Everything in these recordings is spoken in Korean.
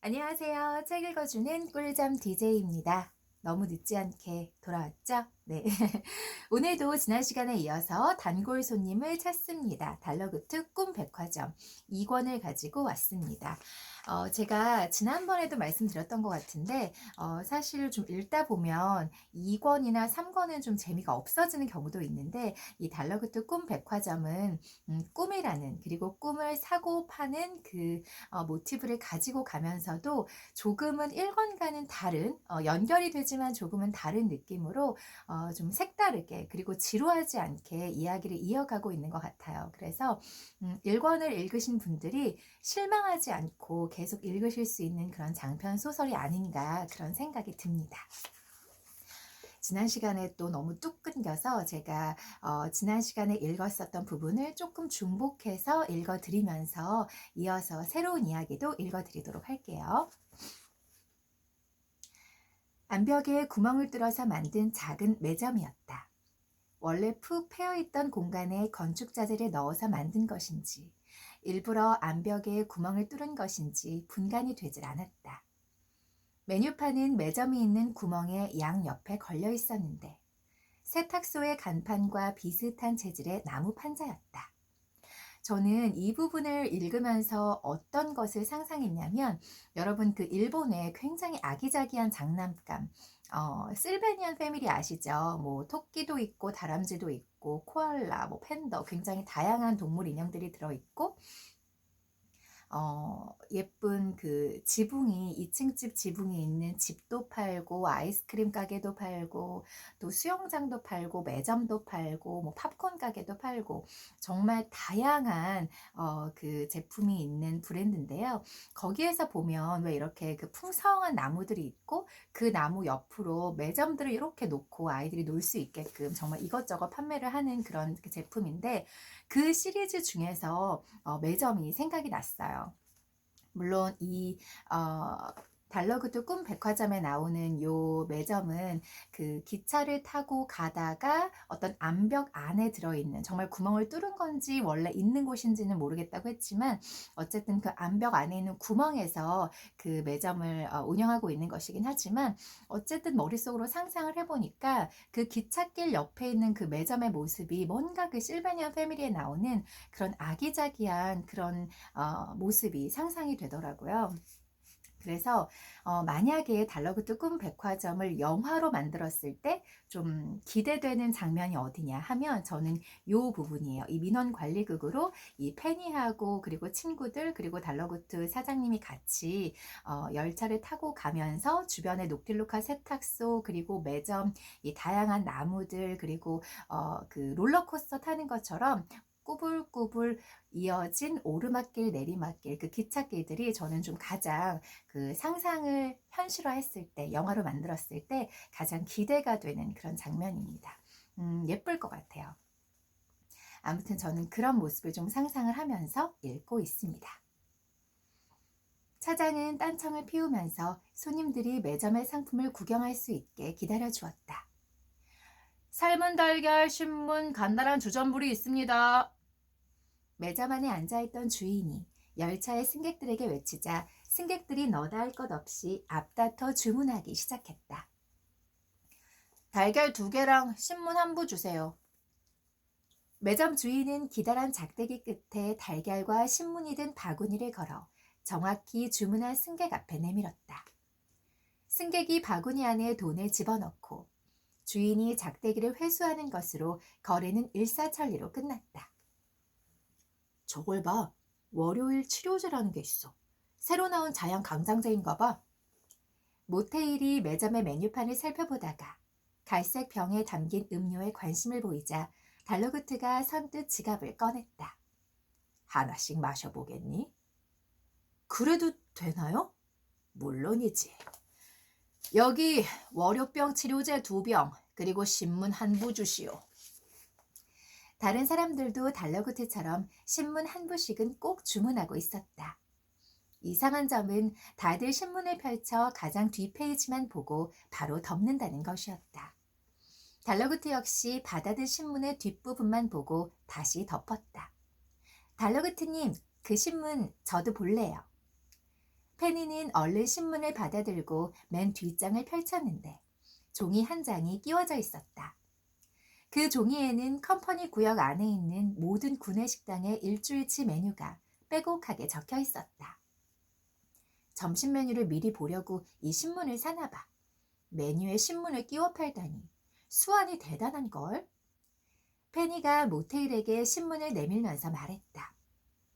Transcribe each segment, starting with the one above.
안녕하세요. 책 읽어주는 꿀잠 DJ입니다. 너무 늦지 않게 돌아왔죠? 네. 오늘도 지난 시간에 이어서 단골 손님을 찾습니다. 달러구트 꿈백화점 2권을 가지고 왔습니다. 제가 지난번에도 말씀드렸던 것 같은데, 사실 좀 읽다 보면 2권이나 3권은 좀 재미가 없어지는 경우도 있는데, 이 달러구트 꿈백화점은 꿈이라는, 그리고 꿈을 사고 파는 그 모티브를 가지고 가면서도 조금은 1권과는 다른, 연결이 되지만 조금은 다른 느낌으로 좀 색다르게, 그리고 지루하지 않게 이야기를 이어가고 있는 것 같아요. 그래서 1권을 읽으신 분들이 실망하지 않고 계속 읽으실 수 있는 그런 장편 소설이 아닌가, 그런 생각이 듭니다. 지난 시간에 또 너무 뚝 끊겨서 제가 지난 시간에 읽었었던 부분을 조금 중복해서 읽어드리면서 이어서 새로운 이야기도 읽어드리도록 할게요. 암벽에 구멍을 뚫어서 만든 작은 매점이었다. 원래 푹 패여있던 공간에 건축자재를 넣어서 만든 것인지, 일부러 암벽에 구멍을 뚫은 것인지 분간이 되질 않았다. 메뉴판은 매점이 있는 구멍의 양옆에 걸려 있었는데, 세탁소의 간판과 비슷한 재질의 나무 판자였다. 저는 이 부분을 읽으면서 어떤 것을 상상했냐면, 여러분 그 일본의 굉장히 아기자기한 장난감, 실베니안 패밀리 아시죠? 뭐 토끼도 있고 다람쥐도 있고 코알라, 뭐 팬더, 굉장히 다양한 동물 인형들이 들어있고, 예쁜 그 지붕이 2층집 지붕이 있는 집도 팔고 아이스크림 가게도 팔고 또 수영장도 팔고 매점도 팔고 뭐 팝콘 가게도 팔고 정말 다양한 그 제품이 있는 브랜드인데요. 거기에서 보면 왜 이렇게 그 풍성한 나무들이 있고 그 나무 옆으로 매점들을 이렇게 놓고 아이들이 놀 수 있게끔 정말 이것저것 판매를 하는 그런 그 제품인데, 그 시리즈 중에서 매점이 생각이 났어요. 물론 이 달러구두 꿈 백화점에 나오는 요 매점은 그 기차를 타고 가다가 어떤 암벽 안에 들어있는, 정말 구멍을 뚫은 건지 원래 있는 곳인지는 모르겠다고 했지만 어쨌든 그 암벽 안에 있는 구멍에서 그 매점을 운영하고 있는 것이긴 하지만, 어쨌든 머릿속으로 상상을 해보니까 그 기찻길 옆에 있는 그 매점의 모습이 뭔가 그 실베니아 패밀리에 나오는 그런 아기자기한 그런 모습이 상상이 되더라고요. 그래서 만약에 달러구트 꿈 백화점을 영화로 만들었을 때 좀 기대되는 장면이 어디냐 하면 저는 이 부분이에요. 이 민원 관리극으로 이 페니하고 그리고 친구들 그리고 달러구트 사장님이 같이 열차를 타고 가면서 주변에 녹틸로카 세탁소 그리고 매점, 이 다양한 나무들 그리고 그 롤러코스터 타는 것처럼 꾸불꾸불 이어진 오르막길 내리막길, 그 기찻길들이 저는 좀 가장 그 상상을 현실화했을 때, 영화로 만들었을 때 가장 기대가 되는 그런 장면입니다. 예쁠 것 같아요. 아무튼 저는 그런 모습을 좀 상상을 하면서 읽고 있습니다. 차장은 딴청을 피우면서 손님들이 매점의 상품을 구경할 수 있게 기다려 주었다. 삶은 달걀, 신문, 간단한 주전부리 있습니다. 매점 안에 앉아있던 주인이 열차의 승객들에게 외치자 승객들이 너다 할 것 없이 앞다퉈 주문하기 시작했다. 달걀 2개랑 신문 한 부 주세요. 매점 주인은 기다란 작대기 끝에 달걀과 신문이 든 바구니를 걸어 정확히 주문한 승객 앞에 내밀었다. 승객이 바구니 안에 돈을 집어넣고 주인이 작대기를 회수하는 것으로 거래는 일사천리로 끝났다. 저걸 봐. 월요일 치료제라는 게 있어. 새로 나온 자양 강장제인가 봐. 모테일이 매점의 메뉴판을 살펴보다가 갈색 병에 담긴 음료에 관심을 보이자 달러구트가 선뜻 지갑을 꺼냈다. 하나씩 마셔보겠니? 그래도 되나요? 물론이지. 여기 월요병 치료제 2병, 그리고 신문 한 부 주시오. 다른 사람들도 달러구트처럼 신문 한 부씩은 꼭 주문하고 있었다. 이상한 점은 다들 신문을 펼쳐 가장 뒷페이지만 보고 바로 덮는다는 것이었다. 달러구트 역시 받아든 신문의 뒷부분만 보고 다시 덮었다. 달러구트님, 그 신문 저도 볼래요. 페니는 얼른 신문을 받아들고 맨 뒷장을 펼쳤는데 종이 한 장이 끼워져 있었다. 그 종이에는 컴퍼니 구역 안에 있는 모든 구내식당의 일주일치 메뉴가 빼곡하게 적혀 있었다. 점심 메뉴를 미리 보려고 이 신문을 사나 봐. 메뉴에 신문을 끼워 팔다니 수완이 대단한걸? 페니가 모테일에게 신문을 내밀면서 말했다.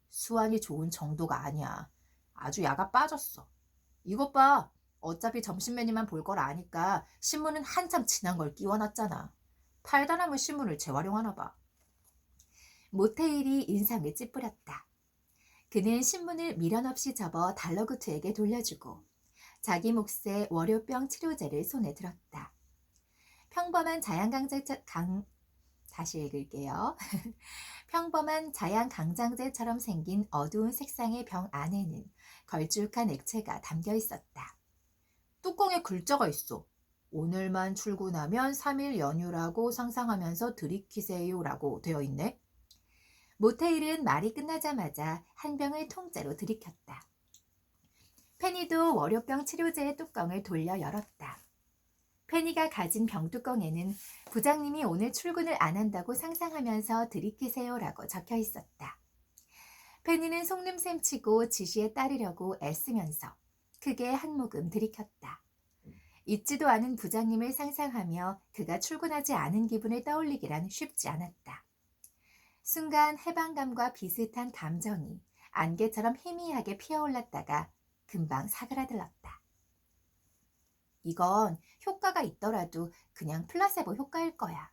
수완이 좋은 정도가 아니야. 아주 야가 빠졌어. 이것 봐. 어차피 점심 메뉴만 볼 걸 아니까 신문은 한참 지난 걸 끼워놨잖아. 팔다 남은 신문을 재활용하나 봐. 모테일이 인상을 찌푸렸다. 그는 신문을 미련 없이 접어 달러구트에게 돌려주고 자기 몫의 월요병 치료제를 손에 들었다. 평범한 다시 읽을게요. 평범한 자양강장제처럼 생긴 어두운 색상의 병 안에는 걸쭉한 액체가 담겨 있었다. 뚜껑에 글자가 있어. 오늘만 출근하면 3일 연휴라고 상상하면서 들이키세요라고 되어 있네. 모테일은 말이 끝나자마자 한 병을 통째로 들이켰다. 페니도 월요병 치료제의 뚜껑을 돌려 열었다. 페니가 가진 병뚜껑에는 부장님이 오늘 출근을 안 한다고 상상하면서 들이키세요라고 적혀 있었다. 페니는 속눈샘 치고 지시에 따르려고 애쓰면서 크게 한 모금 들이켰다. 잊지도 않은 부장님을 상상하며 그가 출근하지 않은 기분을 떠올리기란 쉽지 않았다. 순간 해방감과 비슷한 감정이 안개처럼 희미하게 피어올랐다가 금방 사그라들었다. 이건 효과가 있더라도 그냥 플라세보 효과일 거야.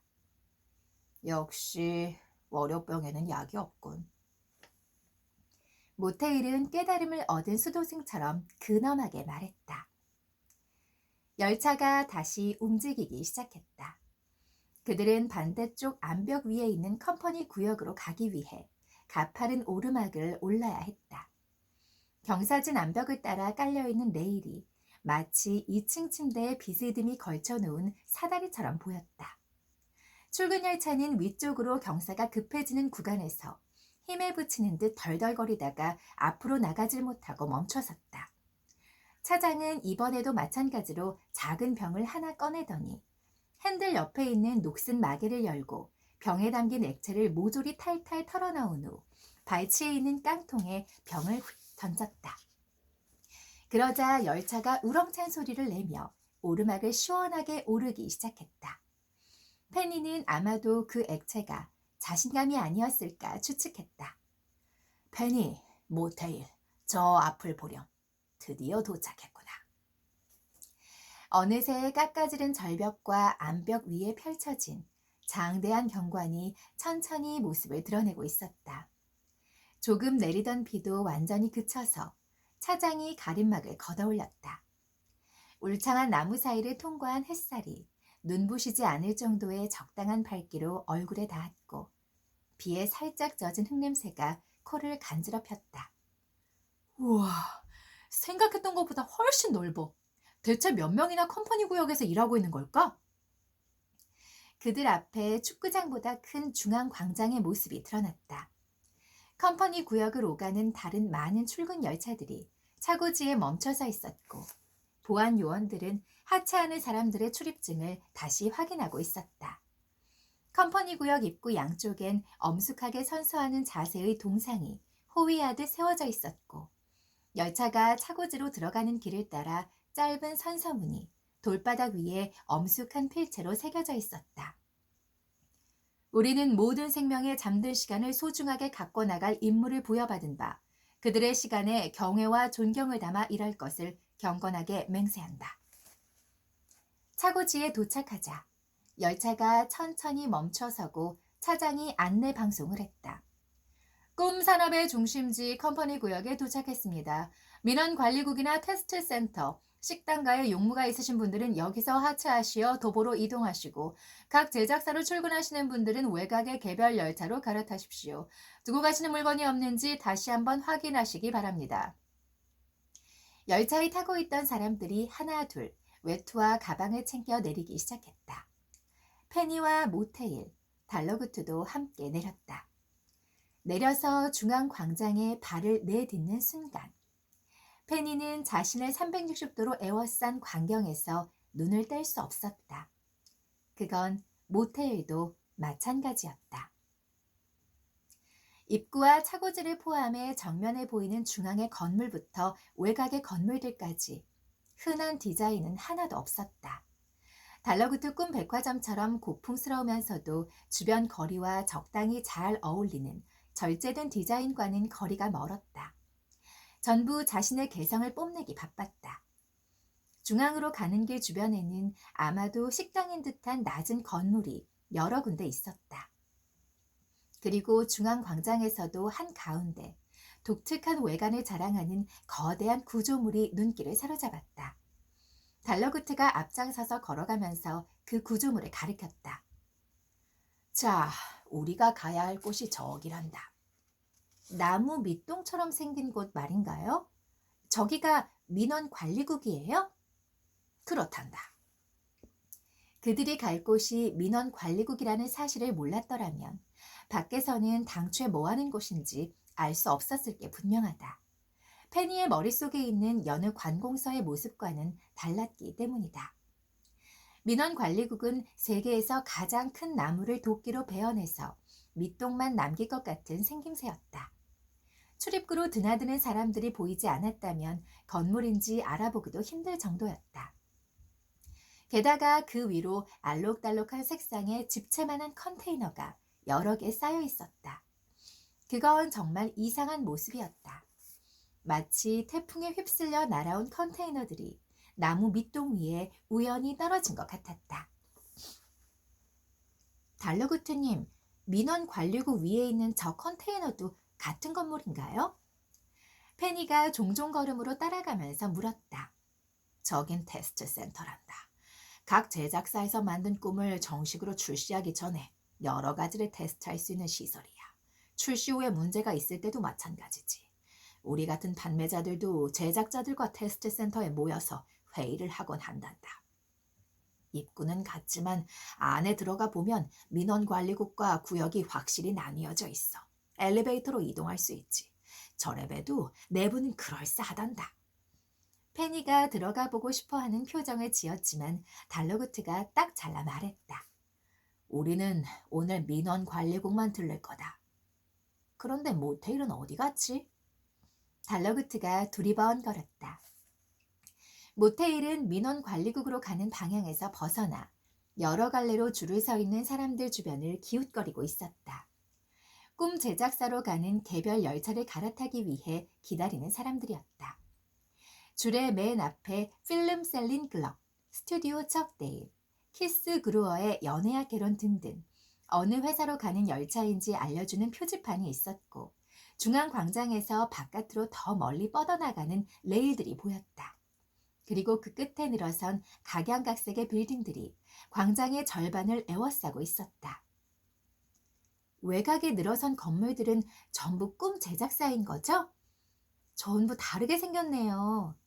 역시 월요병에는 약이 없군. 모테일은 깨달음을 얻은 수도승처럼 근엄하게 말했다. 열차가 다시 움직이기 시작했다. 그들은 반대쪽 암벽 위에 있는 컴퍼니 구역으로 가기 위해 가파른 오르막을 올라야 했다. 경사진 암벽을 따라 깔려있는 레일이 마치 2층 침대에 비스듬히 걸쳐놓은 사다리처럼 보였다. 출근 열차는 위쪽으로 경사가 급해지는 구간에서 힘을 붙이는 듯 덜덜거리다가 앞으로 나가질 못하고 멈춰섰다. 차장은 이번에도 마찬가지로 작은 병을 하나 꺼내더니 핸들 옆에 있는 녹슨 마개를 열고 병에 담긴 액체를 모조리 탈탈 털어넣은 후 발치에 있는 깡통에 병을 휙 던졌다. 그러자 열차가 우렁찬 소리를 내며 오르막을 시원하게 오르기 시작했다. 페니는 아마도 그 액체가 자신감이 아니었을까 추측했다. 페니, 모테일, 저 앞을 보렴. 드디어 도착했구나. 어느새 깎아지른 절벽과 암벽 위에 펼쳐진 장대한 경관이 천천히 모습을 드러내고 있었다. 조금 내리던 비도 완전히 그쳐서 차장이 가림막을 걷어올렸다. 울창한 나무 사이를 통과한 햇살이 눈부시지 않을 정도의 적당한 밝기로 얼굴에 닿았고 비에 살짝 젖은 흙냄새가 코를 간지럽혔다. 우와, 생각했던 것보다 훨씬 넓어. 대체 몇 명이나 컴퍼니 구역에서 일하고 있는 걸까? 그들 앞에 축구장보다 큰 중앙 광장의 모습이 드러났다. 컴퍼니 구역을 오가는 다른 많은 출근 열차들이 차고지에 멈춰서 있었고 보안 요원들은 하차하는 사람들의 출입증을 다시 확인하고 있었다. 컴퍼니 구역 입구 양쪽엔 엄숙하게 선서하는 자세의 동상이 호위하듯 세워져 있었고 열차가 차고지로 들어가는 길을 따라 짧은 선서문이 돌바닥 위에 엄숙한 필체로 새겨져 있었다. 우리는 모든 생명의 잠든 시간을 소중하게 갖고 나갈 임무를 부여받은 바 그들의 시간에 경애와 존경을 담아 일할 것을 경건하게 맹세한다. 차고지에 도착하자 열차가 천천히 멈춰서고 차장이 안내 방송을 했다. 꿈산업의 중심지 컴퍼니 구역에 도착했습니다. 민원관리국이나 테스트센터, 식당가에 용무가 있으신 분들은 여기서 하차하시어 도보로 이동하시고 각 제작사로 출근하시는 분들은 외곽의 개별 열차로 갈아타십시오. 두고 가시는 물건이 없는지 다시 한번 확인하시기 바랍니다. 열차에 타고 있던 사람들이 하나 둘 외투와 가방을 챙겨 내리기 시작했다. 페니와 모테일, 달러구트도 함께 내렸다. 내려서 중앙 광장에 발을 내딛는 순간 페니는 자신을 360도로 에워싼 광경에서 눈을 뗄 수 없었다. 그건 모텔도 마찬가지였다. 입구와 차고지를 포함해 정면에 보이는 중앙의 건물부터 외곽의 건물들까지 흔한 디자인은 하나도 없었다. 달러구트 꿈 백화점처럼 고풍스러우면서도 주변 거리와 적당히 잘 어울리는 절제된 디자인과는 거리가 멀었다. 전부 자신의 개성을 뽐내기 바빴다. 중앙으로 가는 길 주변에는 아마도 식당인 듯한 낮은 건물이 여러 군데 있었다. 그리고 중앙 광장에서도 한가운데 독특한 외관을 자랑하는 거대한 구조물이 눈길을 사로잡았다. 달러구트가 앞장서서 걸어가면서 그 구조물을 가리켰다. 자, 우리가 가야 할 곳이 저기란다. 나무 밑동처럼 생긴 곳 말인가요? 저기가 민원 관리국이에요? 그렇단다. 그들이 갈 곳이 민원 관리국이라는 사실을 몰랐더라면 밖에서는 당초에 뭐 하는 곳인지 알 수 없었을 게 분명하다. 페니의 머릿속에 있는 여느 관공서의 모습과는 달랐기 때문이다. 민원 관리국은 세계에서 가장 큰 나무를 도끼로 베어내서 밑동만 남길 것 같은 생김새였다. 출입구로 드나드는 사람들이 보이지 않았다면 건물인지 알아보기도 힘들 정도였다. 게다가 그 위로 알록달록한 색상의 집채만한 컨테이너가 여러 개 쌓여 있었다. 그건 정말 이상한 모습이었다. 마치 태풍에 휩쓸려 날아온 컨테이너들이 나무 밑동 위에 우연히 떨어진 것 같았다. 달러구트님, 민원 관리국 위에 있는 저 컨테이너도 같은 건물인가요? 페니가 종종 걸음으로 따라가면서 물었다. 저긴 테스트 센터란다. 각 제작사에서 만든 꿈을 정식으로 출시하기 전에 여러 가지를 테스트할 수 있는 시설이야. 출시 후에 문제가 있을 때도 마찬가지지. 우리 같은 판매자들도 제작자들과 테스트 센터에 모여서 회의를 하곤 한단다. 입구는 같지만 안에 들어가 보면 민원관리국과 구역이 확실히 나뉘어져 있어. 엘리베이터로 이동할 수 있지. 저래봬도 내부는 그럴싸하단다. 페니가 들어가 보고 싶어하는 표정을 지었지만 달러구트가 딱 잘라 말했다. 우리는 오늘 민원관리국만 들릴 거다. 그런데 모텔은 어디 갔지? 달러구트가 두리번거렸다. 모테일은 민원관리국으로 가는 방향에서 벗어나 여러 갈래로 줄을 서 있는 사람들 주변을 기웃거리고 있었다. 꿈 제작사로 가는 개별 열차를 갈아타기 위해 기다리는 사람들이었다. 줄의 맨 앞에 필름 셀린 글럭, 스튜디오 척데일, 키스 그루어의 연애야 개론 등등 어느 회사로 가는 열차인지 알려주는 표지판이 있었고 중앙 광장에서 바깥으로 더 멀리 뻗어나가는 레일들이 보였다. 그리고 그 끝에 늘어선 각양각색의 빌딩들이 광장의 절반을 에워싸고 있었다. 외곽에 늘어선 건물들은 전부 꿈 제작사인 거죠? 전부 다르게 생겼네요.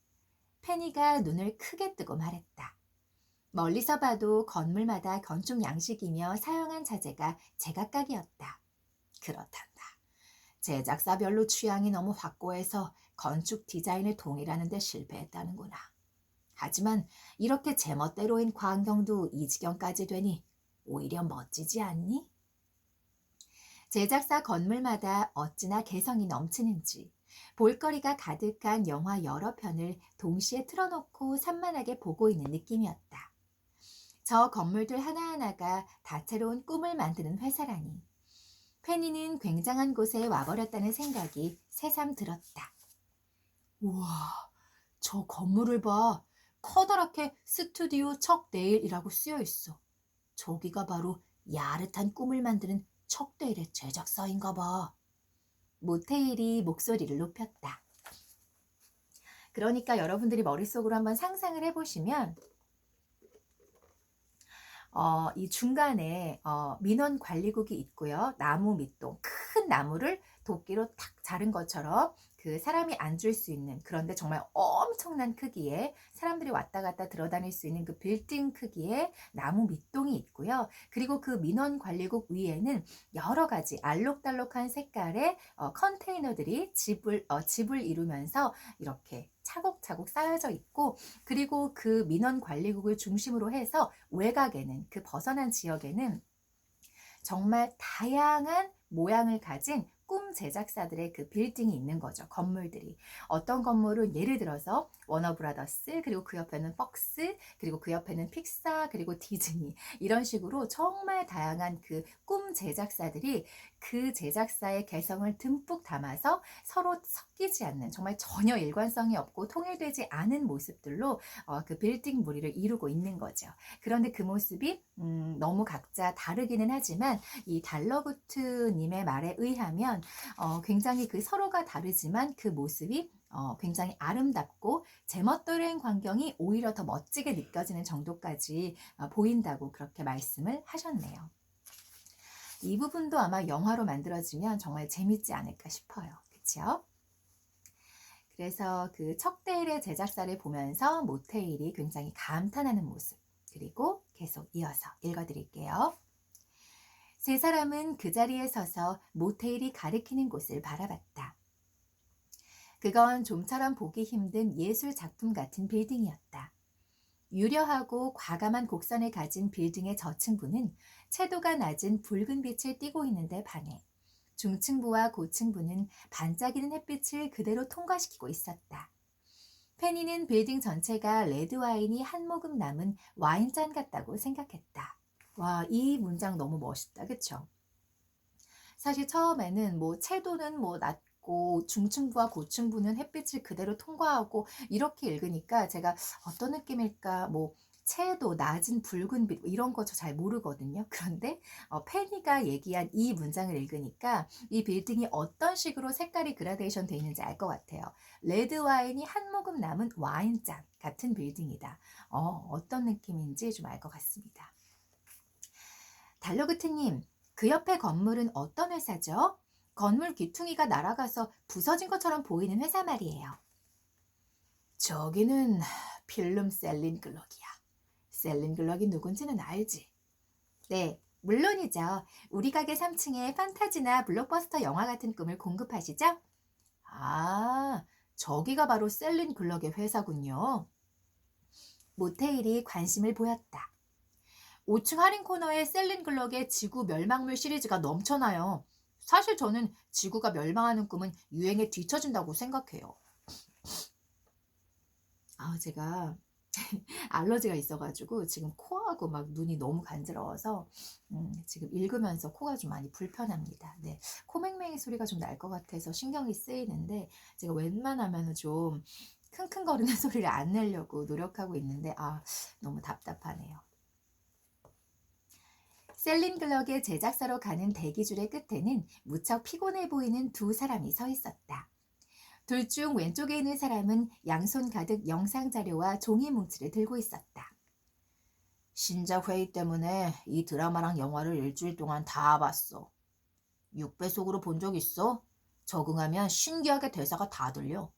페니가 눈을 크게 뜨고 말했다. 멀리서 봐도 건물마다 건축 양식이며 사용한 자재가 제각각이었다. 그렇단다. 제작사별로 취향이 너무 확고해서 건축 디자인을 동일하는 데 실패했다는구나. 하지만 이렇게 제멋대로인 광경도 이 지경까지 되니 오히려 멋지지 않니? 제작사 건물마다 어찌나 개성이 넘치는지 볼거리가 가득한 영화 여러 편을 동시에 틀어놓고 산만하게 보고 있는 느낌이었다. 저 건물들 하나하나가 다채로운 꿈을 만드는 회사라니. 페니는 굉장한 곳에 와버렸다는 생각이 새삼 들었다. 우와, 저 건물을 봐. 커다랗게 스튜디오 척데일이라고 쓰여있어. 저기가 바로 야릇한 꿈을 만드는 척데일의 제작사인가 봐. 모테일이 목소리를 높였다. 그러니까 여러분들이 머릿속으로 한번 상상을 해보시면 이 중간에 민원관리국이 있고요. 나무 밑동, 큰 나무를 도끼로 탁 자른 것처럼 그 사람이 앉을 수 있는, 그런데 정말 엄청난 크기의, 사람들이 왔다 갔다 들어다닐 수 있는 그 빌딩 크기의 나무 밑동이 있고요. 그리고 그 민원관리국 위에는 여러 가지 알록달록한 색깔의 컨테이너들이 집을 이루면서 이렇게 차곡차곡 쌓여져 있고, 그리고 그 민원관리국을 중심으로 해서 외곽에는, 그 벗어난 지역에는 정말 다양한 모양을 가진 꿈 제작사들의 그 빌딩이 있는 거죠. 건물들이. 어떤 건물은 예를 들어서 워너브라더스, 그리고 그 옆에는 퍽스, 그리고 그 옆에는 픽사, 그리고 디즈니, 이런 식으로 정말 다양한 그 꿈 제작사들이 그 제작사의 개성을 듬뿍 담아서 서로 섞이지 않는, 정말 전혀 일관성이 없고 통일되지 않은 모습들로 그 빌딩 무리를 이루고 있는 거죠. 그런데 그 모습이 너무 각자 다르기는 하지만, 이 달러구트님의 말에 의하면 굉장히 그 서로가 다르지만 그 모습이 굉장히 아름답고 제멋대로인 광경이 오히려 더 멋지게 느껴지는 정도까지 보인다고 그렇게 말씀을 하셨네요. 이 부분도 아마 영화로 만들어지면 정말 재밌지 않을까 싶어요. 그렇죠? 그래서 그 척데일의 제작사를 보면서 모테일이 굉장히 감탄하는 모습, 그리고 계속 이어서 읽어드릴게요. 세 사람은 그 자리에 서서 모테일이 가리키는 곳을 바라봤다. 그건 좀처럼 보기 힘든 예술 작품 같은 빌딩이었다. 유려하고 과감한 곡선을 가진 빌딩의 저층부는 채도가 낮은 붉은 빛을 띠고 있는데 반해 중층부와 고층부는 반짝이는 햇빛을 그대로 통과시키고 있었다. 페니는 빌딩 전체가 레드와인이 한 모금 남은 와인잔 같다고 생각했다. 와, 이 문장 너무 멋있다. 그쵸? 사실 처음에는 뭐 채도는 뭐 낮고 중층부와 고층부는 햇빛을 그대로 통과하고 이렇게 읽으니까 제가 어떤 느낌일까, 뭐 채도, 낮은 붉은 빛 이런 거 저 잘 모르거든요. 그런데 페니가 얘기한 이 문장을 읽으니까 이 빌딩이 어떤 식으로 색깔이 그라데이션 돼 있는지 알 것 같아요. 레드 와인이 한 모금 남은 와인잔 같은 빌딩이다. 어떤 느낌인지 좀 알 것 같습니다. 달러그트님, 그 옆에 건물은 어떤 회사죠? 건물 귀퉁이가 날아가서 부서진 것처럼 보이는 회사 말이에요. 저기는 필름 셀린글럭이야. 셀린글럭이 누군지는 알지? 네, 물론이죠. 우리 가게 3층에 판타지나 블록버스터 영화 같은 꿈을 공급하시죠? 아, 저기가 바로 셀린글럭의 회사군요. 모테일이 관심을 보였다. 5층 할인 코너에 셀린글럭의 지구 멸망물 시리즈가 넘쳐나요. 사실 저는 지구가 멸망하는 꿈은 유행에 뒤처진다고 생각해요. 제가 알러지가 있어가지고 지금 코하고 막 눈이 너무 간지러워서 지금 읽으면서 코가 좀 많이 불편합니다. 네, 코맹맹이 소리가 좀 날 것 같아서 신경이 쓰이는데 제가 웬만하면 좀 킁킁거리는 소리를 안 내려고 노력하고 있는데 너무 답답하네요. 셀린글럭의 제작사로 가는 대기줄의 끝에는 무척 피곤해 보이는 두 사람이 서 있었다. 둘 중 왼쪽에 있는 사람은 양손 가득 영상 자료와 종이 뭉치를 들고 있었다. 신작 회의 때문에 이 드라마랑 영화를 일주일 동안 다 봤어. 6배속으로 본 적 있어? 적응하면 신기하게 대사가 다 들려.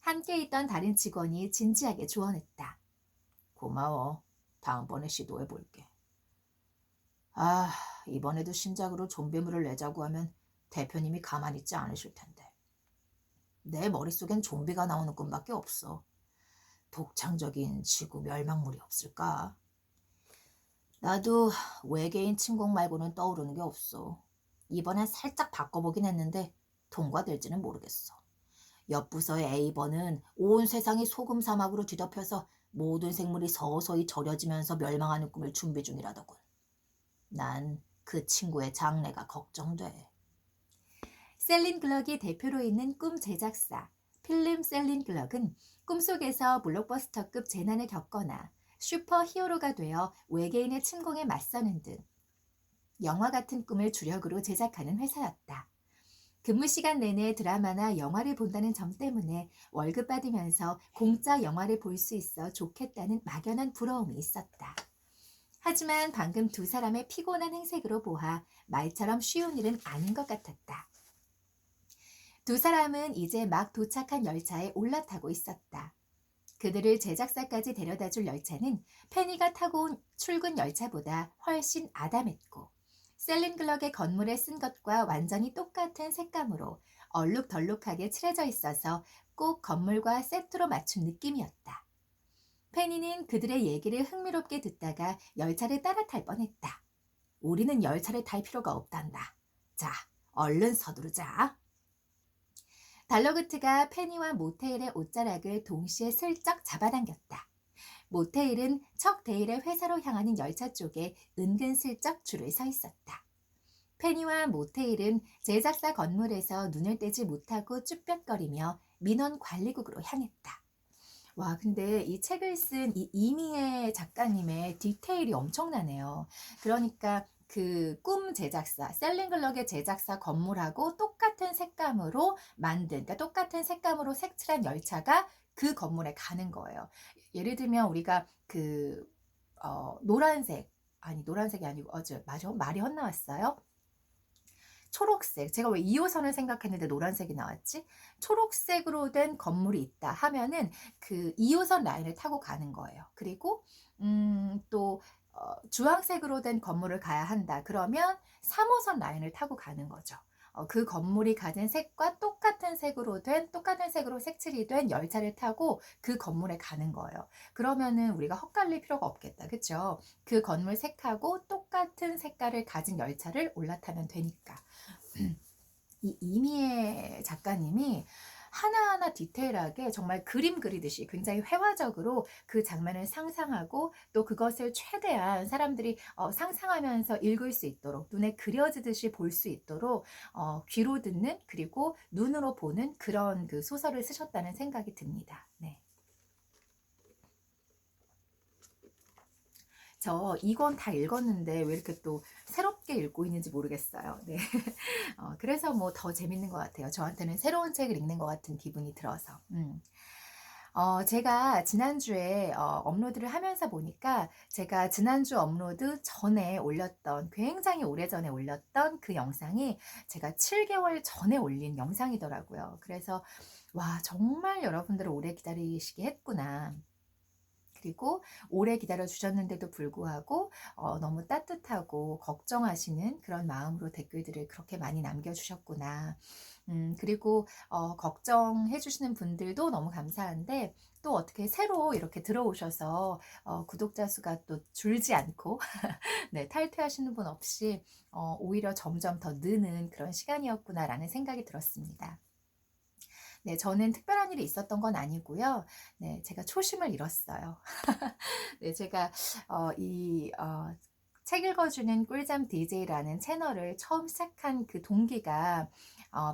함께 있던 다른 직원이 진지하게 조언했다. 고마워. 다음번에 시도해 볼게. 이번에도 신작으로 좀비물을 내자고 하면 대표님이 가만히 있지 않으실 텐데. 내 머릿속엔 좀비가 나오는 꿈밖에 없어. 독창적인 지구 멸망물이 없을까? 나도 외계인 침공 말고는 떠오르는 게 없어. 이번엔 살짝 바꿔보긴 했는데 통과될지는 모르겠어. 옆 부서의 A번은 온 세상이 소금 사막으로 뒤덮여서 모든 생물이 서서히 절여지면서 멸망하는 꿈을 준비 중이라더군. 난 그 친구의 장래가 걱정돼. 셀린글럭이 대표로 있는 꿈 제작사 필름 셀린글럭은 꿈속에서 블록버스터급 재난을 겪거나 슈퍼 히어로가 되어 외계인의 침공에 맞서는 등 영화 같은 꿈을 주력으로 제작하는 회사였다. 근무 시간 내내 드라마나 영화를 본다는 점 때문에 월급 받으면서 공짜 영화를 볼 수 있어 좋겠다는 막연한 부러움이 있었다. 하지만 방금 두 사람의 피곤한 행색으로 보아 말처럼 쉬운 일은 아닌 것 같았다. 두 사람은 이제 막 도착한 열차에 올라타고 있었다. 그들을 제작사까지 데려다 줄 열차는 페니가 타고 온 출근 열차보다 훨씬 아담했고, 셀린글럭의 건물에 쓴 것과 완전히 똑같은 색감으로 얼룩덜룩하게 칠해져 있어서 꼭 건물과 세트로 맞춘 느낌이었다. 페니는 그들의 얘기를 흥미롭게 듣다가 열차를 따라 탈 뻔했다. 우리는 열차를 탈 필요가 없단다. 자, 얼른 서두르자. 달러그트가 페니와 모테일의 옷자락을 동시에 슬쩍 잡아당겼다. 모테일은 척 데일의 회사로 향하는 열차 쪽에 은근슬쩍 줄을 서 있었다. 페니와 모테일은 제작사 건물에서 눈을 떼지 못하고 쭈뼛거리며 민원 관리국으로 향했다. 와, 근데 이 책을 쓴 이 이미애 작가님의 디테일이 엄청나네요. 그러니까 그 꿈 제작사, 셀링글럭의 제작사 건물하고 똑같은 색감으로 만든, 그러니까 똑같은 색감으로 색칠한 열차가 그 건물에 가는 거예요. 예를 들면 우리가 그 노란색, 아니 노란색이 아니고 맞아 말이 헛나왔어요. 초록색, 제가 왜 2호선을 생각했는데 노란색이 나왔지? 초록색으로 된 건물이 있다 하면은 그 2호선 라인을 타고 가는 거예요. 그리고 또 주황색으로 된 건물을 가야 한다. 그러면 3호선 라인을 타고 가는 거죠. 그 건물이 가진 색과 똑같은 색으로 색칠이 된 열차를 타고 그 건물에 가는 거예요. 그러면은 우리가 헛갈릴 필요가 없겠다. 그쵸? 그 건물 색하고 똑같은 색깔을 가진 열차를 올라타면 되니까. 이 이미애 작가님이 하나하나 디테일하게 정말 그림 그리듯이 굉장히 회화적으로 그 장면을 상상하고 또 그것을 최대한 사람들이 상상하면서 읽을 수 있도록 눈에 그려지듯이 볼 수 있도록 귀로 듣는 그리고 눈으로 보는 그런 그 소설을 쓰셨다는 생각이 듭니다. 네. 저 이권 다 읽었는데 왜 이렇게 또 새롭게 읽고 있는지 모르겠어요. 네. 그래서 뭐 더 재밌는 것 같아요. 저한테는 새로운 책을 읽는 것 같은 기분이 들어서. 제가 지난주에 업로드를 하면서 보니까 제가 지난주 업로드 전에 올렸던, 굉장히 오래전에 올렸던 그 영상이 제가 7개월 전에 올린 영상이더라고요. 그래서 와, 정말 여러분들을 오래 기다리시게 했구나. 그리고 오래 기다려 주셨는데도 불구하고 너무 따뜻하고 걱정하시는 그런 마음으로 댓글들을 그렇게 많이 남겨주셨구나. 그리고 걱정해 주시는 분들도 너무 감사한데, 또 어떻게 새로 이렇게 들어오셔서 구독자 수가 또 줄지 않고 네, 탈퇴하시는 분 없이 오히려 점점 더 느는 그런 시간이었구나라는 생각이 들었습니다. 네, 저는 특별한 일이 있었던 건 아니고요. 네, 제가 초심을 잃었어요. 네, 제가 책 읽어주는 꿀잠 DJ라는 채널을 처음 시작한 그 동기가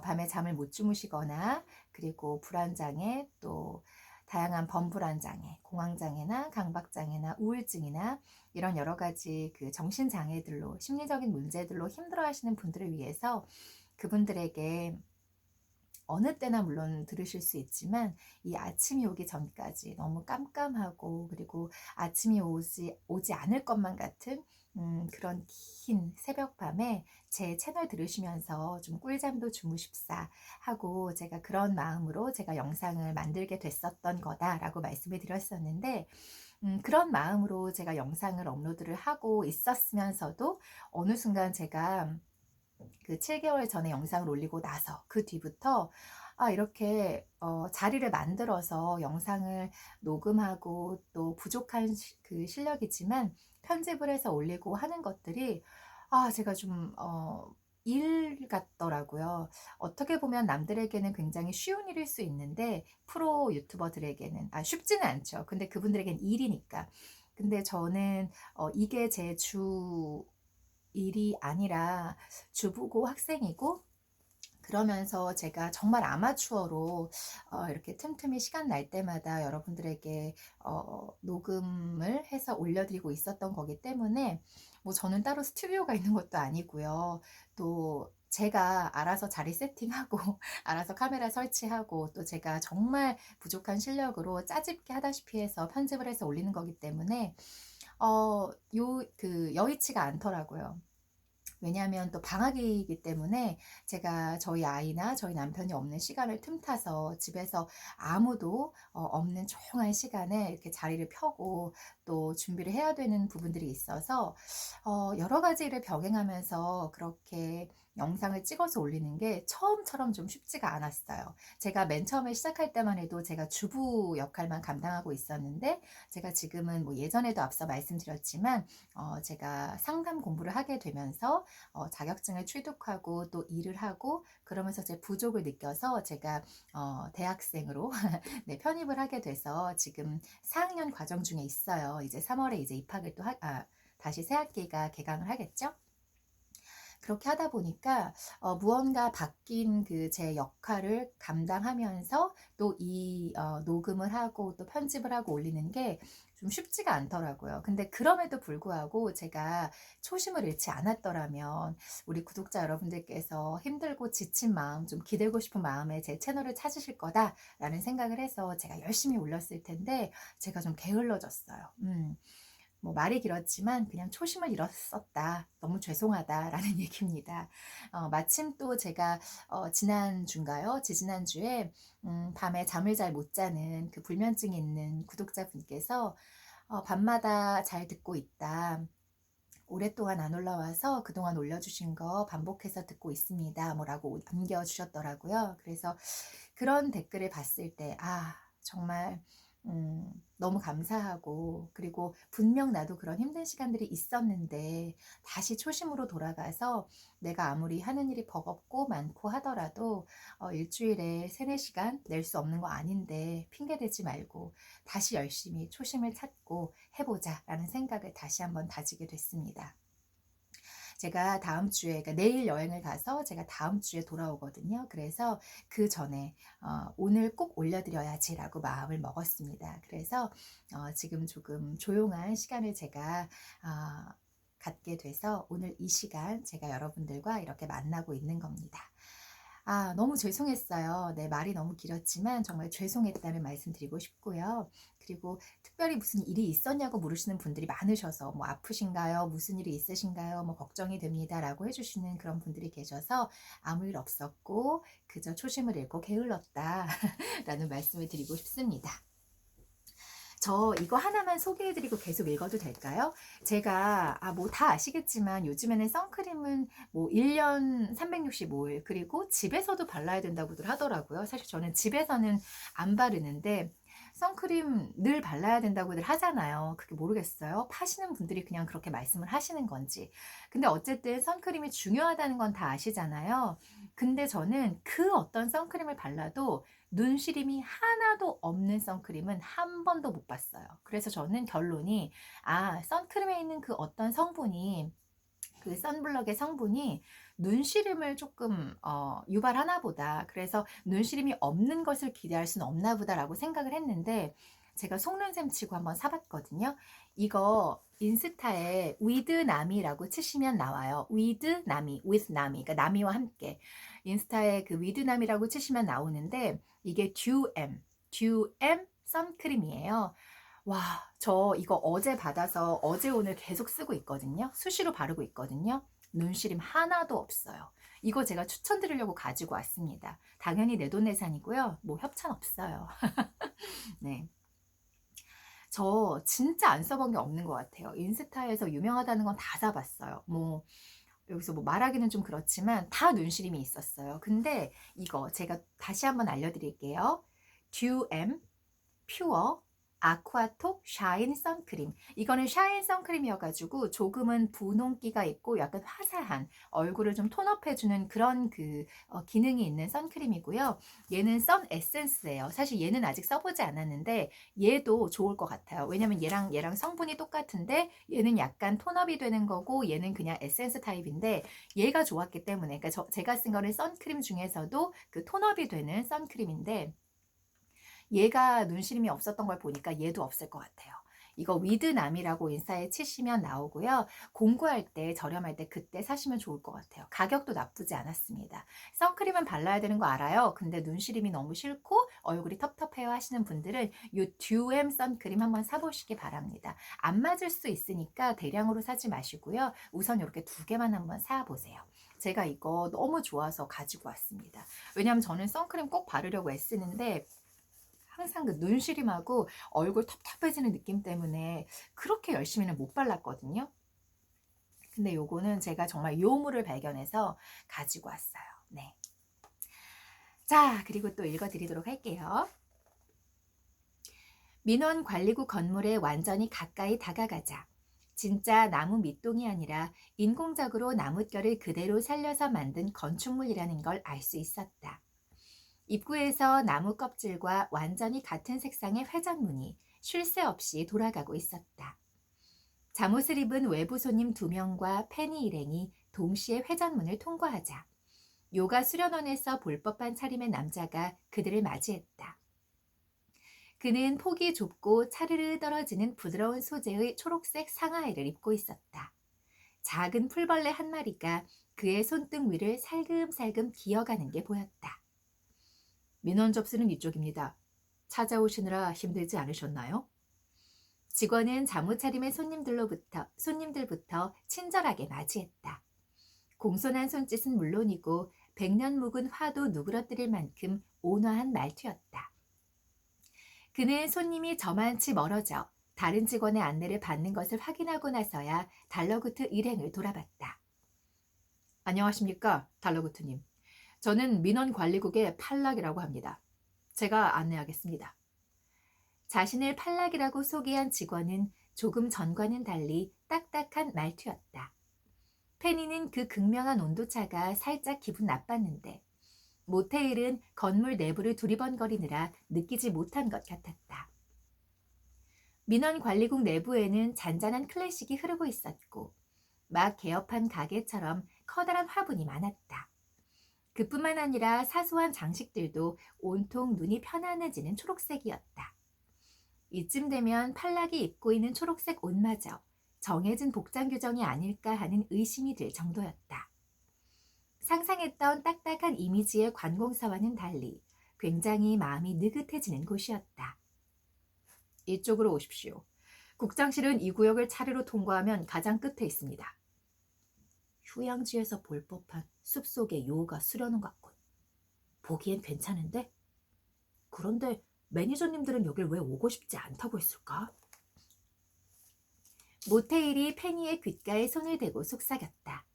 밤에 잠을 못 주무시거나, 그리고 불안장애, 또 다양한 범불안장애, 공황장애나 강박장애나 우울증이나 이런 여러 가지 그 정신장애들로, 심리적인 문제들로 힘들어하시는 분들을 위해서 그분들에게 어느 때나 물론 들으실 수 있지만, 이 아침이 오기 전까지 너무 깜깜하고, 그리고 아침이 오지 않을 것만 같은 그런 긴 새벽밤에 제 채널 들으시면서 좀 꿀잠도 주무십사 하고, 제가 그런 마음으로 제가 영상을 만들게 됐었던 거다라고 말씀을 드렸었는데, 그런 마음으로 제가 영상을 업로드를 하고 있었으면서도 어느 순간 제가 그 7개월 전에 영상을 올리고 나서 그 뒤부터 이렇게 자리를 만들어서 영상을 녹음하고, 또 부족한 그 실력이지만 편집을 해서 올리고 하는 것들이 제가 좀 일 같더라고요. 어떻게 보면 남들에게는 굉장히 쉬운 일일 수 있는데 프로 유튜버들에게는 쉽지는 않죠. 근데 그분들에게는 일이니까. 근데 저는 이게 제 주 일이 아니라 주부고 학생이고, 그러면서 제가 정말 아마추어로 이렇게 틈틈이 시간 날 때마다 여러분들에게 녹음을 해서 올려드리고 있었던 거기 때문에, 뭐 저는 따로 스튜디오가 있는 것도 아니고요. 또 제가 알아서 자리 세팅하고 알아서 카메라 설치하고, 또 제가 정말 부족한 실력으로 짜집게 하다시피 해서 편집을 해서 올리는 거기 때문에 여의치가 않더라고요. 왜냐하면 또 방학이기 때문에 제가 저희 아이나 저희 남편이 없는 시간을 틈타서 집에서 아무도 없는 조용한 시간에 이렇게 자리를 펴고 또 준비를 해야 되는 부분들이 있어서 여러 가지를 병행하면서 그렇게 영상을 찍어서 올리는 게 처음처럼 좀 쉽지가 않았어요. 제가 맨 처음에 시작할 때만 해도 제가 주부 역할만 감당하고 있었는데, 제가 지금은 뭐 예전에도 앞서 말씀드렸지만 제가 상담 공부를 하게 되면서 자격증을 취득하고 또 일을 하고 그러면서 제 부족을 느껴서 제가 대학생으로 네, 편입을 하게 돼서 지금 4학년 과정 중에 있어요. 이제 3월에 이제 입학을 또 다시 새 학기가 개강을 하겠죠. 그렇게 하다 보니까 무언가 바뀐 그 제 역할을 감당하면서 또 이 녹음을 하고 또 편집을 하고 올리는 게 좀 쉽지가 않더라고요. 근데 그럼에도 불구하고 제가 초심을 잃지 않았더라면 우리 구독자 여러분들께서 힘들고 지친 마음, 좀 기대고 싶은 마음에 제 채널을 찾으실 거다라는 생각을 해서 제가 열심히 올렸을 텐데, 제가 좀 게을러졌어요. 뭐 말이 길었지만 그냥 초심을 잃었었다. 너무 죄송하다라는 얘기입니다. 마침 또 제가 지난주인가요? 지지난주에 밤에 잠을 잘 못 자는 그 불면증이 있는 구독자분께서 밤마다 잘 듣고 있다. 오랫동안 안 올라와서 그동안 올려주신 거 반복해서 듣고 있습니다. 뭐라고 남겨주셨더라고요. 그래서 그런 댓글을 봤을 때, 정말 너무 감사하고, 그리고 분명 나도 그런 힘든 시간들이 있었는데 다시 초심으로 돌아가서 내가 아무리 하는 일이 버겁고 많고 하더라도 일주일에 3-4시간 낼 수 없는 거 아닌데 핑계대지 말고 다시 열심히 초심을 찾고 해보자 라는 생각을 다시 한번 다지게 됐습니다. 제가 다음 주에, 그러니까 내일 여행을 가서 제가 다음 주에 돌아오거든요. 그래서 그 전에 오늘 꼭 올려드려야지 라고 마음을 먹었습니다. 그래서 지금 조금 조용한 시간을 제가 갖게 돼서 오늘 이 시간 제가 여러분들과 이렇게 만나고 있는 겁니다. 너무 죄송했어요. 네, 말이 너무 길었지만 정말 죄송했다는 말씀 드리고 싶고요. 그리고 특별히 무슨 일이 있었냐고 물으시는 분들이 많으셔서, 뭐 아프신가요? 무슨 일이 있으신가요? 뭐 걱정이 됩니다. 라고 해주시는 그런 분들이 계셔서 아무 일 없었고 그저 초심을 잃고 게을렀다 라는 말씀을 드리고 싶습니다. 저 이거 하나만 소개해드리고 계속 읽어도 될까요? 제가 뭐 다 아시겠지만 요즘에는 선크림은 뭐 1년 365일 그리고 집에서도 발라야 된다고들 하더라고요. 사실 저는 집에서는 안 바르는데 선크림 늘 발라야 된다고들 하잖아요. 그게 모르겠어요. 파시는 분들이 그냥 그렇게 말씀을 하시는 건지. 근데 어쨌든 선크림이 중요하다는 건 다 아시잖아요. 근데 저는 그 어떤 선크림을 발라도 눈시림이 하나도 없는 선크림은 한 번도 못 봤어요. 그래서 저는 결론이 선크림에 있는 그 어떤 성분이, 그 선블럭의 성분이 눈시림을 조금 유발하나 보다. 그래서 눈시림이 없는 것을 기대할 수는 없나 보다라고 생각을 했는데, 제가 속는셈 치고 한번 사봤거든요. 이거 인스타에 with 나미라고 치시면 나와요. with 나미, with 나미, 그러니까 나미와 함께. 인스타에 그 with 나미라고 치시면 나오는데, 이게 듀엠 선크림이에요. 와, 저 이거 어제 받아서 어제 오늘 계속 쓰고 있거든요. 수시로 바르고 있거든요. 눈시림 하나도 없어요. 이거 제가 추천드리려고 가지고 왔습니다. 당연히 내돈내산이고요. 뭐 협찬 없어요. 네. 저 진짜 안 써본 게 없는 것 같아요. 인스타에서 유명하다는 건 다 사봤어요. 뭐 여기서 뭐 말하기는 좀 그렇지만 다 눈시림이 있었어요. 근데 이거 제가 다시 한번 알려드릴게요. 듀엠 퓨어 아쿠아톡 샤인 선크림. 이거는 샤인 선크림이어가지고 조금은 분홍기가 있고 약간 화사한 얼굴을 좀 톤업해주는 그런 그 기능이 있는 선크림이고요. 얘는 선 에센스예요. 사실 얘는 아직 써보지 않았는데 얘도 좋을 것 같아요. 왜냐면 얘랑 성분이 똑같은데 얘는 약간 톤업이 되는 거고 얘는 그냥 에센스 타입인데, 얘가 좋았기 때문에, 그러니까 제가 쓴 거는 선크림 중에서도 그 톤업이 되는 선크림인데, 얘가 눈시림이 없었던 걸 보니까 얘도 없을 것 같아요. 이거 위드남이라고 인스타에 치시면 나오고요. 공구할 때 저렴할 때 그때 사시면 좋을 것 같아요. 가격도 나쁘지 않았습니다. 선크림은 발라야 되는 거 알아요. 근데 눈시림이 너무 싫고 얼굴이 텁텁해요 하시는 분들은 이 듀엠 선크림 한번 사보시기 바랍니다. 안 맞을 수 있으니까 대량으로 사지 마시고요. 우선 이렇게 2개만 한번 사보세요. 제가 이거 너무 좋아서 가지고 왔습니다. 왜냐하면 저는 선크림 꼭 바르려고 애쓰는데 항상 그 눈시림하고 얼굴 텁텁해지는 느낌 때문에 그렇게 열심히는 못 발랐거든요. 근데 요거는 제가 정말 요물을 발견해서 가지고 왔어요. 네. 자, 그리고 또 읽어드리도록 할게요. 민원관리구 건물에 완전히 가까이 다가가자. 진짜 나무 밑동이 아니라 인공적으로 나뭇결을 그대로 살려서 만든 건축물이라는 걸 알 수 있었다. 입구에서 나무 껍질과 완전히 같은 색상의 회전문이 쉴 새 없이 돌아가고 있었다. 잠옷을 입은 외부 손님 2명과 페니 일행이 동시에 회전문을 통과하자 요가 수련원에서 볼 법한 차림의 남자가 그들을 맞이했다. 그는 폭이 좁고 차르르 떨어지는 부드러운 소재의 초록색 상하의를 입고 있었다. 작은 풀벌레 한 마리가 그의 손등 위를 살금살금 기어가는 게 보였다. 민원 접수는 이쪽입니다. 찾아오시느라 힘들지 않으셨나요? 직원은 잠옷 차림의 손님들부터 친절하게 맞이했다. 공손한 손짓은 물론이고 백년 묵은 화도 누그러뜨릴 만큼 온화한 말투였다. 그는 손님이 저만치 멀어져 다른 직원의 안내를 받는 것을 확인하고 나서야 달러구트 일행을 돌아봤다. 안녕하십니까, 달러구트님. 저는 민원관리국의 팔락이라고 합니다. 제가 안내하겠습니다. 자신을 팔락이라고 소개한 직원은 조금 전과는 달리 딱딱한 말투였다. 페니는 그 극명한 온도차가 살짝 기분 나빴는데 모테일은 건물 내부를 두리번거리느라 느끼지 못한 것 같았다. 민원관리국 내부에는 잔잔한 클래식이 흐르고 있었고 막 개업한 가게처럼 커다란 화분이 많았다. 그뿐만 아니라 사소한 장식들도 온통 눈이 편안해지는 초록색이었다. 이쯤 되면 팔락이 입고 있는 초록색 옷마저 정해진 복장 규정이 아닐까 하는 의심이 들 정도였다. 상상했던 딱딱한 이미지의 관공서와는 달리 굉장히 마음이 느긋해지는 곳이었다. 이쪽으로 오십시오. 국장실은 이 구역을 차례로 통과하면 가장 끝에 있습니다. 휴양지에서 볼 법한 숲속의 요가 수련원 같군. 보기엔 괜찮은데? 그런데 매니저님들은 여길 왜 오고 싶지 않다고 했을까? 모테일이 페니의 귓가에 손을 대고 속삭였다.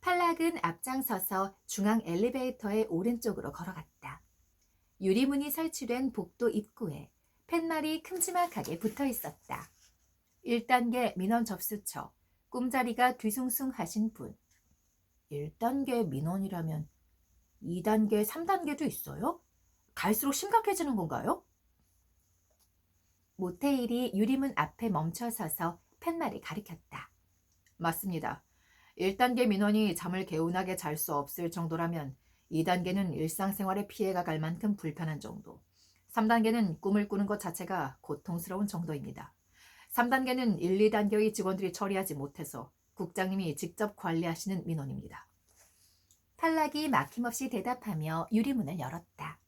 팔락은 앞장서서 중앙 엘리베이터의 오른쪽으로 걸어갔다. 유리문이 설치된 복도 입구에 팻말이 큼지막하게 붙어 있었다. 1단계 민원 접수처, 꿈자리가 뒤숭숭하신 분. 1단계 민원이라면 2단계, 3단계도 있어요? 갈수록 심각해지는 건가요? 모테일이 유리문 앞에 멈춰서서 팻말을 가리켰다. 맞습니다. 1단계 민원이 잠을 개운하게 잘 수 없을 정도라면 2단계는 일상생활에 피해가 갈 만큼 불편한 정도. 3단계는 꿈을 꾸는 것 자체가 고통스러운 정도입니다. 3단계는 1, 2단계의 직원들이 처리하지 못해서 국장님이 직접 관리하시는 민원입니다. 탈락이 막힘없이 대답하며 유리문을 열었다.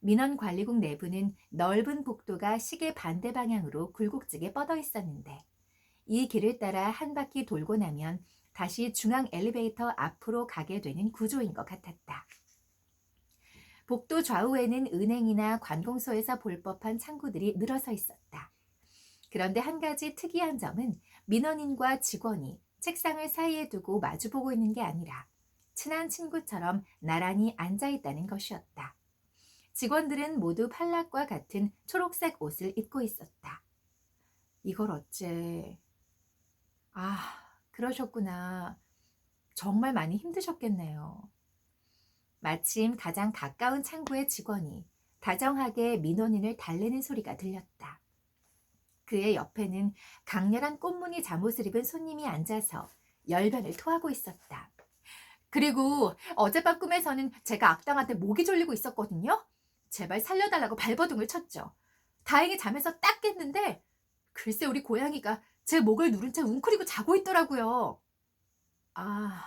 민원관리국 내부는 넓은 복도가 시계 반대 방향으로 굴곡지게 뻗어 있었는데 이 길을 따라 한 바퀴 돌고 나면 다시 중앙 엘리베이터 앞으로 가게 되는 구조인 것 같았다. 복도 좌우에는 은행이나 관공서에서 볼 법한 창구들이 늘어서 있었다. 그런데 한 가지 특이한 점은 민원인과 직원이 책상을 사이에 두고 마주보고 있는 게 아니라 친한 친구처럼 나란히 앉아있다는 것이었다. 직원들은 모두 팔락과 같은 초록색 옷을 입고 있었다. 이걸 어째... 그러셨구나. 정말 많이 힘드셨겠네요. 마침 가장 가까운 창구의 직원이 다정하게 민원인을 달래는 소리가 들렸다. 그의 옆에는 강렬한 꽃무늬 잠옷을 입은 손님이 앉아서 열변을 토하고 있었다. 그리고 어젯밤 꿈에서는 제가 악당한테 목이 졸리고 있었거든요. 제발 살려달라고 발버둥을 쳤죠. 다행히 잠에서 딱 깼는데 글쎄 우리 고양이가 제 목을 누른 채 웅크리고 자고 있더라고요. 아,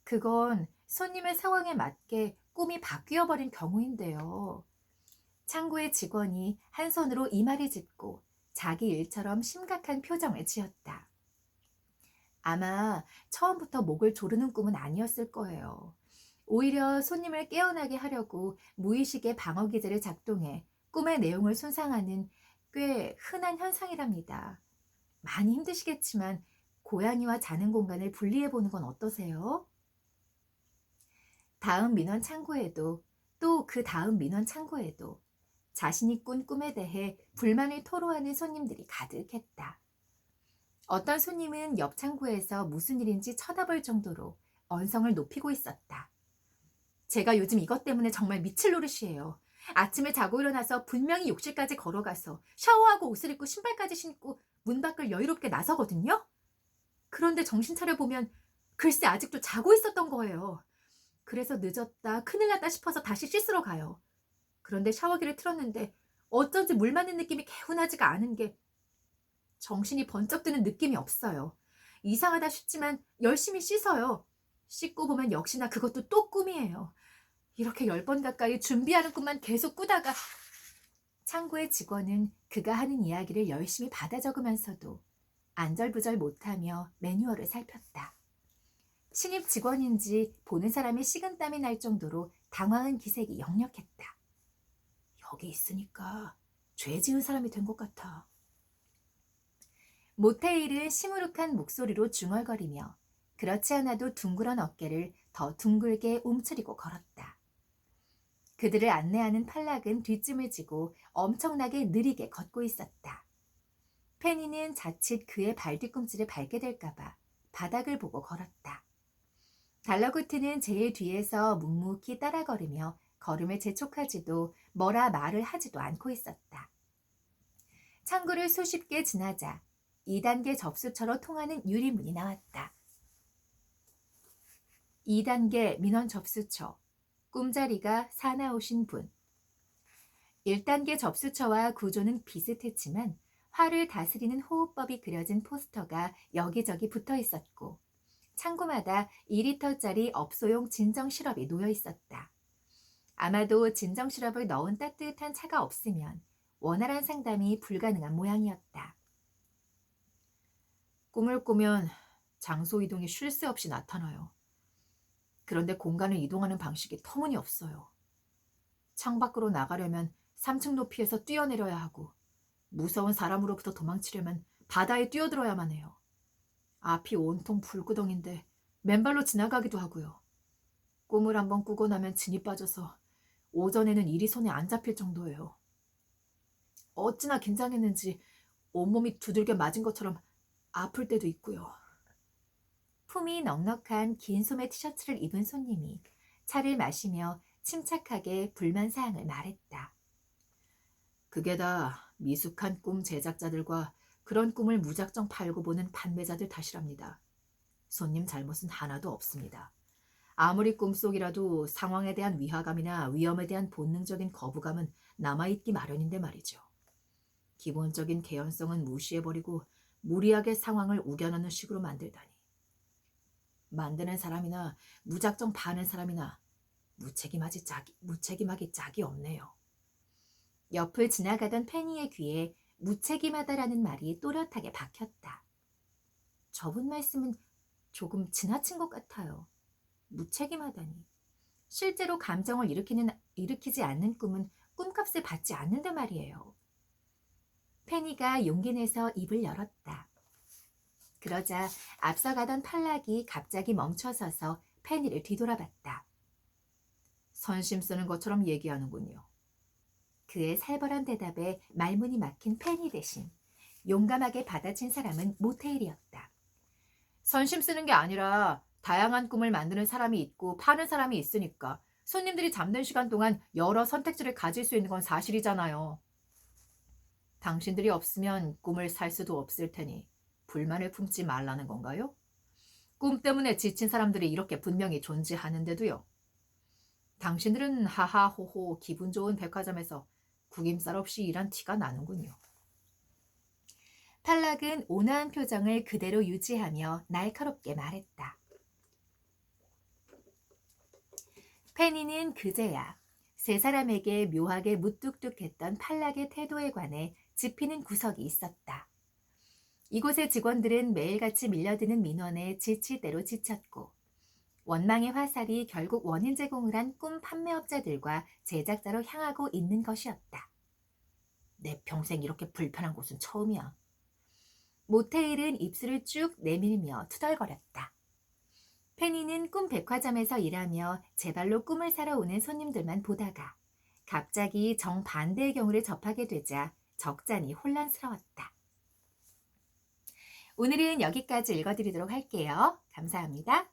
그건 손님의 상황에 맞게 꿈이 바뀌어 버린 경우인데요. 창구의 직원이 한 손으로 이마를 짚고 자기 일처럼 심각한 표정을 지었다. 아마 처음부터 목을 조르는 꿈은 아니었을 거예요. 오히려 손님을 깨어나게 하려고 무의식의 방어 기제를 작동해 꿈의 내용을 손상하는 꽤 흔한 현상이랍니다. 많이 힘드시겠지만 고양이와 자는 공간을 분리해 보는 건 어떠세요? 다음 민원 창구에도 또 그 다음 민원 창구에도 자신이 꾼 꿈에 대해 불만을 토로하는 손님들이 가득했다. 어떤 손님은 옆 창구에서 무슨 일인지 쳐다볼 정도로 언성을 높이고 있었다. 제가 요즘 이것 때문에 정말 미칠 노릇이에요. 아침에 자고 일어나서 분명히 욕실까지 걸어가서 샤워하고 옷을 입고 신발까지 신고 문 밖을 여유롭게 나서거든요. 그런데 정신 차려보면 글쎄 아직도 자고 있었던 거예요. 그래서 늦었다, 큰일 났다 싶어서 다시 씻으러 가요. 그런데 샤워기를 틀었는데 어쩐지 물 맞는 느낌이 개운하지가 않은 게 정신이 번쩍 드는 느낌이 없어요. 이상하다 싶지만 열심히 씻어요. 씻고 보면 역시나 그것도 또 꿈이에요. 이렇게 10번 가까이 준비하는 꿈만 계속 꾸다가 창구의 직원은 그가 하는 이야기를 열심히 받아 적으면서도 안절부절 못하며 매뉴얼을 살폈다. 신입 직원인지 보는 사람이 식은땀이 날 정도로 당황한 기색이 역력했다. 여기 있으니까 죄 지은 사람이 된 것 같아. 모테일은 시무룩한 목소리로 중얼거리며 그렇지 않아도 둥그런 어깨를 더 둥글게 움츠리고 걸었다. 그들을 안내하는 팔락은 뒷짐을 지고 엄청나게 느리게 걷고 있었다. 페니는 자칫 그의 발 뒤꿈치를 밟게 될까봐 바닥을 보고 걸었다. 달러구트는 제일 뒤에서 묵묵히 따라 걸으며 걸음을 재촉하지도 뭐라 말을 하지도 않고 있었다. 창구를 수십 개 지나자 2단계 접수처로 통하는 유리문이 나왔다. 2단계 민원 접수처, 꿈자리가 사나우신 분. 1단계 접수처와 구조는 비슷했지만 화를 다스리는 호흡법이 그려진 포스터가 여기저기 붙어 있었고 창구마다 2리터짜리 업소용 진정 시럽이 놓여 있었다. 아마도 진정 시럽을 넣은 따뜻한 차가 없으면 원활한 상담이 불가능한 모양이었다. 꿈을 꾸면 장소 이동이 쉴 새 없이 나타나요. 그런데 공간을 이동하는 방식이 터무니없어요. 창밖으로 나가려면 3층 높이에서 뛰어내려야 하고 무서운 사람으로부터 도망치려면 바다에 뛰어들어야만 해요. 앞이 온통 불구덩인데 맨발로 지나가기도 하고요. 꿈을 한번 꾸고 나면 진이 빠져서 오전에는 일이 손에 안 잡힐 정도예요. 어찌나 긴장했는지 온몸이 두들겨 맞은 것처럼 아플 때도 있고요. 품이 넉넉한 긴 소매 티셔츠를 입은 손님이 차를 마시며 침착하게 불만사항을 말했다. 그게 다 미숙한 꿈 제작자들과 그런 꿈을 무작정 팔고 보는 판매자들 탓이랍니다. 손님 잘못은 하나도 없습니다. 아무리 꿈속이라도 상황에 대한 위화감이나 위험에 대한 본능적인 거부감은 남아있기 마련인데 말이죠. 기본적인 개연성은 무시해버리고 무리하게 상황을 우겨넣는 식으로 만들다니. 만드는 사람이나 무작정 파는 사람이나 무책임하기 짝이 없네요. 옆을 지나가던 페니의 귀에 무책임하다라는 말이 또렷하게 박혔다. 저분 말씀은 조금 지나친 것 같아요. 무책임하다니. 실제로 감정을 일으키지 않는 꿈은 꿈값을 받지 않는단 말이에요. 페니가 용기 내서 입을 열었다. 그러자 앞서가던 팔락이 갑자기 멈춰서서 페니를 뒤돌아봤다. 선심 쓰는 것처럼 얘기하는군요. 그의 살벌한 대답에 말문이 막힌 페니 대신 용감하게 받아친 사람은 모테일이었다. 선심 쓰는 게 아니라 다양한 꿈을 만드는 사람이 있고 파는 사람이 있으니까 손님들이 잠든 시간 동안 여러 선택지를 가질 수 있는 건 사실이잖아요. 당신들이 없으면 꿈을 살 수도 없을 테니 불만을 품지 말라는 건가요? 꿈 때문에 지친 사람들이 이렇게 분명히 존재하는데도요. 당신들은 하하호호 기분 좋은 백화점에서 구김살 없이 일한 티가 나는군요. 탈락은 온화한 표정을 그대로 유지하며 날카롭게 말했다. 페니는 그제야 세 사람에게 묘하게 무뚝뚝했던 탈락의 태도에 관해 짚히는 구석이 있었다. 이곳의 직원들은 매일같이 밀려드는 민원에 지칠 대로 지쳤고 원망의 화살이 결국 원인 제공을 한 꿈 판매업자들과 제작자로 향하고 있는 것이었다. 내 평생 이렇게 불편한 곳은 처음이야. 모테일은 입술을 쭉 내밀며 투덜거렸다. 페니는 꿈 백화점에서 일하며 제발로 꿈을 사러 오는 손님들만 보다가 갑자기 정반대의 경우를 접하게 되자 적잖이 혼란스러웠다. 오늘은 여기까지 읽어드리도록 할게요. 감사합니다.